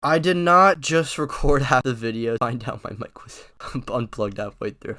I did not just record half the video. Find out my mic was unplugged halfway through.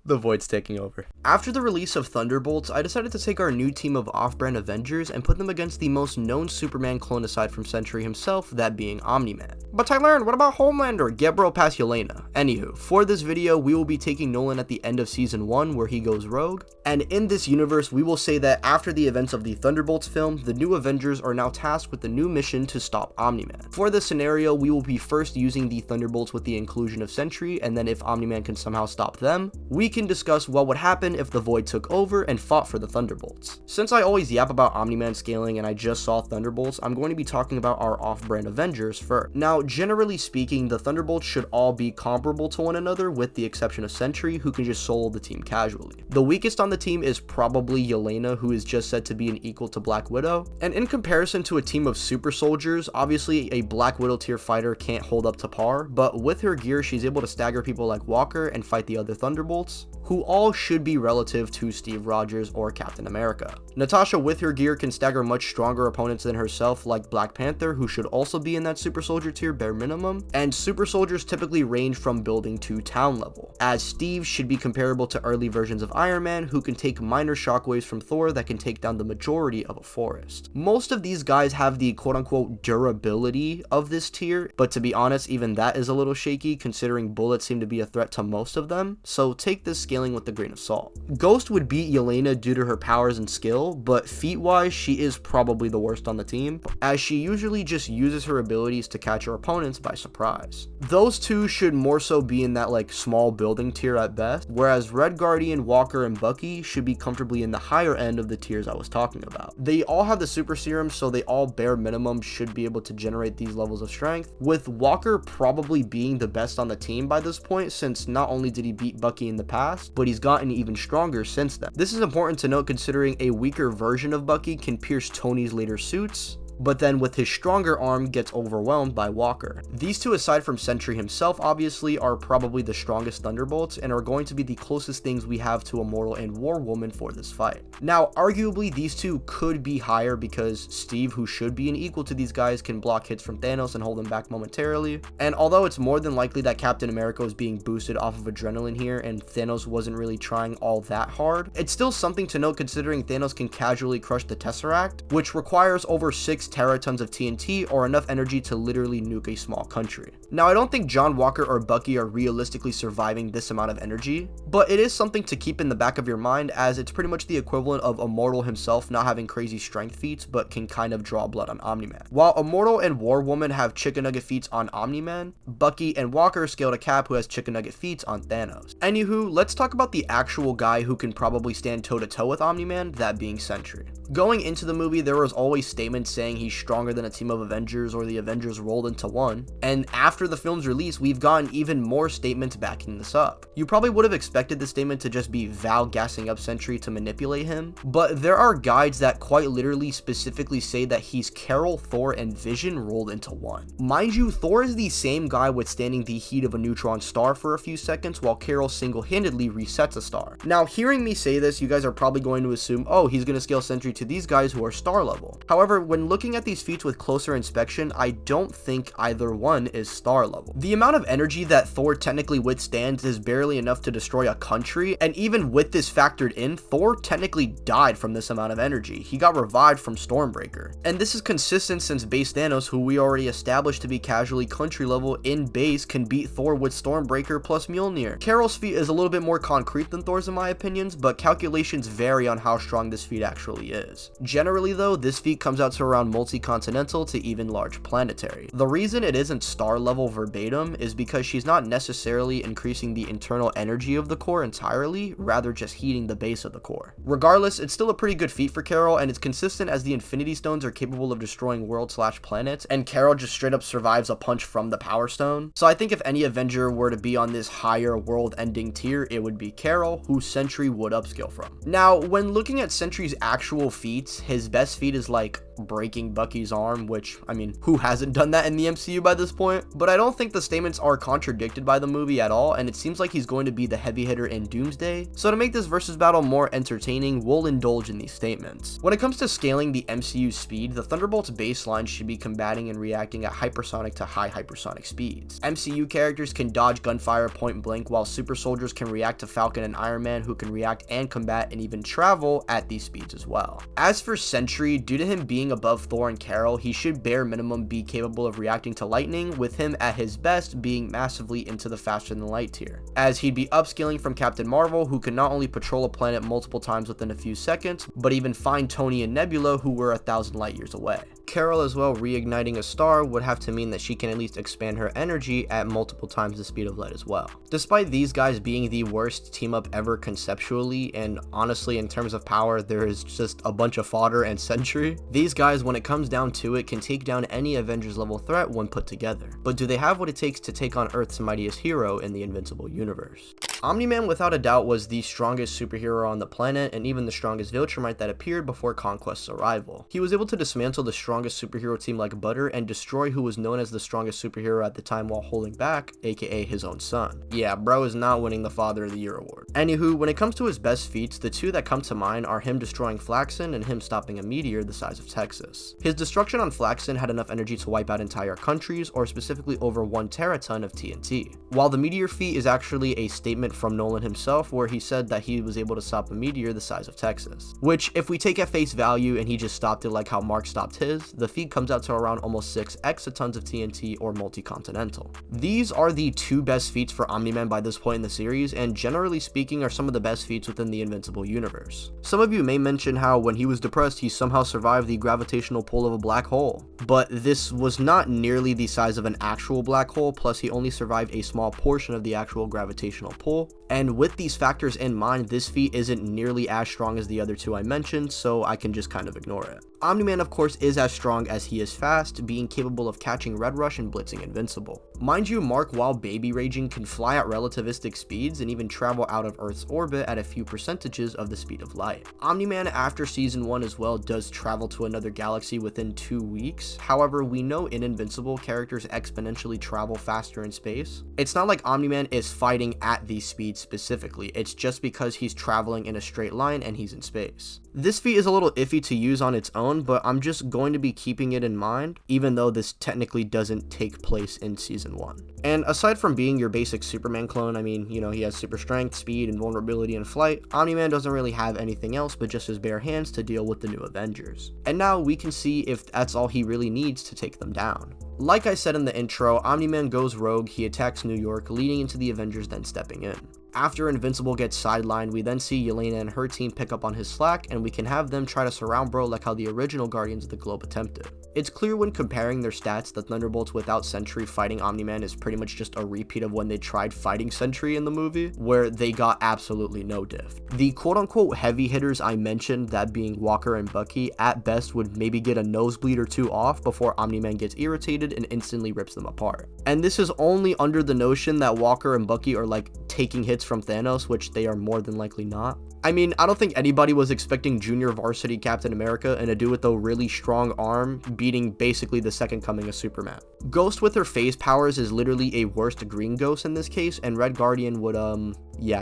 The void's taking over. After the release of Thunderbolts, I decided to take our new team of off-brand Avengers and put them against the most known Superman clone aside from Sentry himself, that being Omni Man. But I learned, what about Homelander? Get bro past Yelena. Anywho, for this video, we will be taking Nolan at the end of season 1 where he goes rogue. And in this universe, we will say that after the events of the Thunderbolts film, the new Avengers are now tasked with the new mission to stop Omni Man. For this scenario, we will be first using the Thunderbolts with the inclusion of Sentry, and then if Omni Man can somehow stop them, we can discuss what would happen if the Void took over and fought for the Thunderbolts. Since I always yap about Omni Man scaling and I just saw Thunderbolts, I'm going to be talking about our off-brand Avengers first. Now, generally speaking, the Thunderbolts should all be comparable to one another with the exception of Sentry, who can just solo the team casually. The weakest on the team is probably Yelena, who is just said to be an equal to Black Widow, and in comparison to a team of super soldiers, obviously a Black Widow tier fighter can't hold up to par, but with her gear she's able to stagger people like Walker and fight the other Thunderbolts, who all should be relative to Steve Rogers or Captain America. Natasha with her gear can stagger much stronger opponents than herself like Black Panther, who should also be in that super soldier tier bare minimum, and super soldiers typically range from building to town level, as Steve should be comparable to early versions of Iron Man, who can take minor shockwaves from Thor that can take down the majority of a forest. Most of these guys have the quote-unquote durability of this tier, but to be honest, even that is a little shaky considering bullets seem to be a threat to most of them, so take this scaling with a grain of salt. Ghost would beat Yelena due to her powers and skill, but feat wise she is probably the worst on the team, as she usually just uses her abilities to catch her opponents by surprise. Those two should more so be in that like small building tier at best, whereas Red Guardian, Walker, and Bucky should be comfortably in the higher end of the tiers I was talking about. They all have the super serum, so they all bare minimum should be able to generate these levels of strength, with Walker probably being the best on the team by this point, since not only did he beat Bucky in the past, but he's gotten even stronger since then. This is important to note considering a weaker version of Bucky can pierce Tony's later suits, but then with his stronger arm gets overwhelmed by Walker. These two, aside from Sentry himself obviously, are probably the strongest Thunderbolts and are going to be the closest things we have to Immortal and War Woman for this fight. Now, arguably these two could be higher because Steve, who should be an equal to these guys, can block hits from Thanos and hold them back momentarily, and although it's more than likely that Captain America is being boosted off of adrenaline here and Thanos wasn't really trying all that hard, it's still something to note considering Thanos can casually crush the Tesseract, which requires over 6 teratons of TNT or enough energy to literally nuke a small country. Now, I don't think John Walker or Bucky are realistically surviving this amount of energy, but it is something to keep in the back of your mind, as it's pretty much the equivalent of Immortal himself not having crazy strength feats but can kind of draw blood on Omni-Man. While Immortal and War Woman have chicken nugget feats on Omni-Man, Bucky and Walker scale to Cap, who has chicken nugget feats on Thanos. Anywho, let's talk about the actual guy who can probably stand toe to toe with Omni-Man, that being Sentry. Going into the movie, there was always statements saying he's stronger than a team of Avengers or the Avengers rolled into one, and after the film's release, we've gotten even more statements backing this up. You probably would have expected this statement to just be Val gassing up Sentry to manipulate him, but there are guides that quite literally specifically say that he's Carol, Thor, and Vision rolled into one. Mind you, Thor is the same guy withstanding the heat of a neutron star for a few seconds, while Carol single-handedly resets a star. Now, hearing me say this, you guys are probably going to assume, oh, he's going to scale Sentry to these guys who are star level. However, when looking at these feats with closer inspection, I don't think either one is star level. The amount of energy that Thor technically withstands is barely enough to destroy a country, and even with this factored in, Thor technically died from this amount of energy. He got revived from Stormbreaker. And this is consistent since base Thanos, who we already established to be casually country level in base, can beat Thor with Stormbreaker plus Mjolnir. Carol's feat is a little bit more concrete than Thor's in my opinions, but calculations vary on how strong this feat actually is. Generally though, this feat comes out to around multi-continental to even large planetary. The reason it isn't star level verbatim is because she's not necessarily increasing the internal energy of the core entirely, rather just heating the base of the core. Regardless, it's still a pretty good feat for Carol, and it's consistent as the Infinity Stones are capable of destroying worlds/planets, and Carol just straight up survives a punch from the Power Stone. So I think if any Avenger were to be on this higher world-ending tier, it would be Carol, who Sentry would upscale from. Now, when looking at Sentry's actual feats, his best feat is like breaking being Bucky's arm, which, I mean, who hasn't done that in the MCU by this point? But I don't think the statements are contradicted by the movie at all, and it seems like he's going to be the heavy hitter in Doomsday. So to make this versus battle more entertaining, we'll indulge in these statements. When it comes to scaling the MCU speed, the Thunderbolts baseline should be combating and reacting at hypersonic to high hypersonic speeds. MCU characters can dodge gunfire point blank, while super soldiers can react to Falcon and Iron Man, who can react and combat and even travel at these speeds as well. As for Sentry, due to him being above Thor and Carol, he should bare minimum be capable of reacting to lightning, with him at his best being massively into the faster than light tier, as he'd be upscaling from Captain Marvel, who can not only patrol a planet multiple times within a few seconds, but even find Tony and Nebula, who were 1,000 light years away. Carol as well reigniting a star would have to mean that she can at least expand her energy at multiple times the speed of light as well. Despite these guys being the worst team up ever conceptually, and honestly in terms of power there is just a bunch of fodder and Sentry, these guys when it comes down to it can take down any Avengers level threat when put together. But do they have what it takes to take on Earth's mightiest hero in the Invincible universe? Omni-Man without a doubt was the strongest superhero on the planet, and even the strongest viltrumite that appeared before Conquest's arrival. He was able to dismantle the strongest superhero team like butter and destroy who was known as the strongest superhero at the time while holding back, aka his own son. Yeah, bro is not winning the Father of the Year award. Anywho, when it comes to his best feats, the two that come to mind are him destroying Flaxen and him stopping a meteor the size of Texas. His destruction on Flaxen had enough energy to wipe out entire countries, or specifically over 1 teraton of TNT. While the meteor feat is actually a statement from Nolan himself, where he said that he was able to stop a meteor the size of Texas, which if we take at face value and he just stopped it like how Mark stopped his, the feat comes out to around almost 6 exatons of TNT or multi-continental. These are the two best feats for Omni-Man by this point in the series, and generally speaking are some of the best feats within the Invincible universe. Some of you may mention how when he was depressed he somehow survived the gravitational pull of a black hole, but this was not nearly the size of an actual black hole, plus he only survived a small portion of the actual gravitational pull, and with these factors in mind, this feat isn't nearly as strong as the other two I mentioned, so I can just kind of ignore it. Omni-Man of course is as strong as he is fast, being capable of catching Red Rush and blitzing Invincible. Mind you, Mark, while baby raging, can fly at relativistic speeds and even travel out of Earth's orbit at a few percentages of the speed of light. Omni-Man after season 1 as well does travel to another galaxy within 2 weeks, however we know in Invincible characters exponentially travel faster in space. It's not like Omni-Man is fighting at these speeds specifically, it's just because he's traveling in a straight line and he's in space. This feat is a little iffy to use on its own, but I'm just going to be keeping it in mind, even though this technically doesn't take place in season 1. And aside from being your basic Superman clone, I mean, you know, he has super strength, speed, and vulnerability in flight, Omni-Man doesn't really have anything else but just his bare hands to deal with the new Avengers. And now we can see if that's all he really needs to take them down. Like I said in the intro, Omni-Man goes rogue, he attacks New York, leading into the Avengers then stepping in. After Invincible gets sidelined, we then see Yelena and her team pick up on his slack, and we can have them try to surround bro like how the original Guardians of the Globe attempted. It's clear when comparing their stats that Thunderbolts without Sentry fighting Omni-Man is pretty much just a repeat of when they tried fighting Sentry in the movie, where they got absolutely no diff. The quote-unquote heavy hitters I mentioned, that being Walker and Bucky, at best would maybe get a nosebleed or two off before Omni-Man gets irritated and instantly rips them apart. And this is only under the notion that Walker and Bucky are like taking hits from Thanos, which they are more than likely not. I mean, I don't think anybody was expecting junior varsity Captain America and a dude with a really strong arm beating basically the second coming of Superman. Ghost with her phase powers is literally a worst green ghost in this case, and Red Guardian would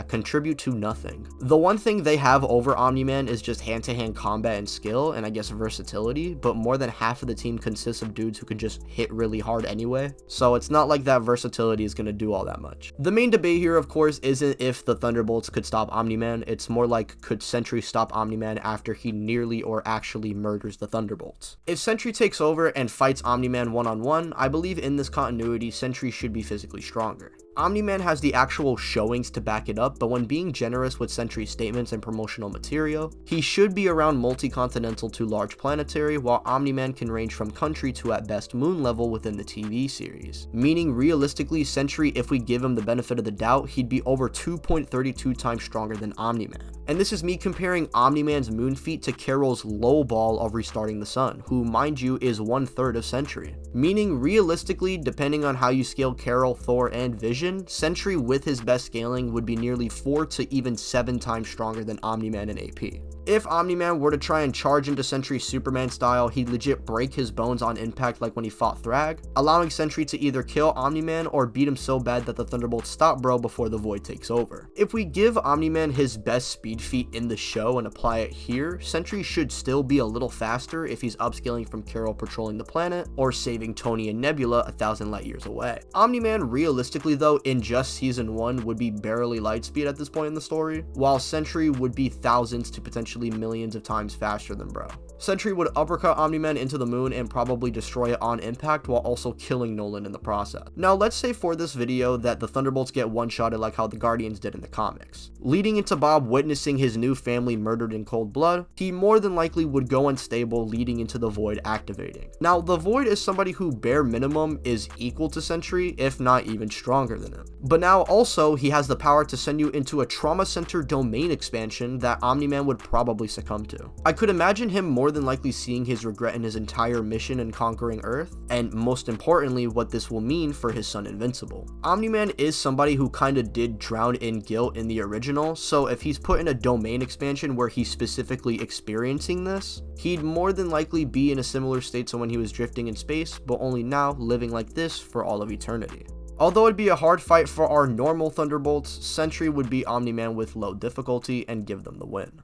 contribute to nothing. The one thing they have over Omni-Man is just hand-to-hand combat and skill, and I guess versatility, but more than half of the team consists of dudes who can just hit really hard anyway, so it's not like that versatility is going to do all that much. The main debate here, of course, isn't if the Thunderbolts could stop Omni-Man, it's more like could Sentry stop Omni-Man after he nearly or actually murders the Thunderbolts. If Sentry takes over and fights Omni-Man one-on-one, I believe in this continuity, Sentry should be physically stronger. Omni-Man has the actual showings to back it up, but when being generous with Sentry's statements and promotional material, he should be around multi-continental to large planetary, while Omni-Man can range from country to at best moon level within the TV series. Meaning realistically, Sentry, if we give him the benefit of the doubt, he'd be over 2.32 times stronger than Omni-Man. And this is me comparing Omni-Man's moon feat to Carol's low ball of restarting the sun, who mind you is 1/3 of Sentry. Meaning realistically, depending on how you scale Carol, Thor, and Vision, Sentry with his best scaling would be nearly 4 to even 7 times stronger than Omni-Man in AP. If Omni-Man were to try and charge into Sentry Superman style, he'd legit break his bones on impact like when he fought Thrag, allowing Sentry to either kill Omni-Man or beat him so bad that the Thunderbolts stop bro before the Void takes over. If we give Omni-Man his best speed feat in the show and apply it here, Sentry should still be a little faster if he's upscaling from Carol patrolling the planet or saving Tony and Nebula 1,000 light years away. Omni-Man realistically though in just season 1 would be barely lightspeed at this point in the story, while Sentry would be thousands to potentially millions of times faster than bro. Sentry would uppercut Omni-Man into the moon and probably destroy it on impact while also killing Nolan in the process. Now let's say for this video that the Thunderbolts get one-shotted like how the Guardians did in the comics. Leading into Bob witnessing his new family murdered in cold blood, he more than likely would go unstable, leading into the Void activating. Now the Void is somebody who bare minimum is equal to Sentry, if not even stronger than him. But now also he has the power to send you into a trauma center domain expansion that Omni-Man would probably succumb to. I could imagine him more than likely seeing his regret in his entire mission in conquering Earth, and most importantly what this will mean for his son Invincible. Omni-Man is somebody who kinda did drown in guilt in the original, so if he's put in a domain expansion where he's specifically experiencing this, he'd more than likely be in a similar state to when he was drifting in space, but only now living like this for all of eternity. Although it'd be a hard fight for our normal Thunderbolts, Sentry would beat Omni-Man with low difficulty and give them the win.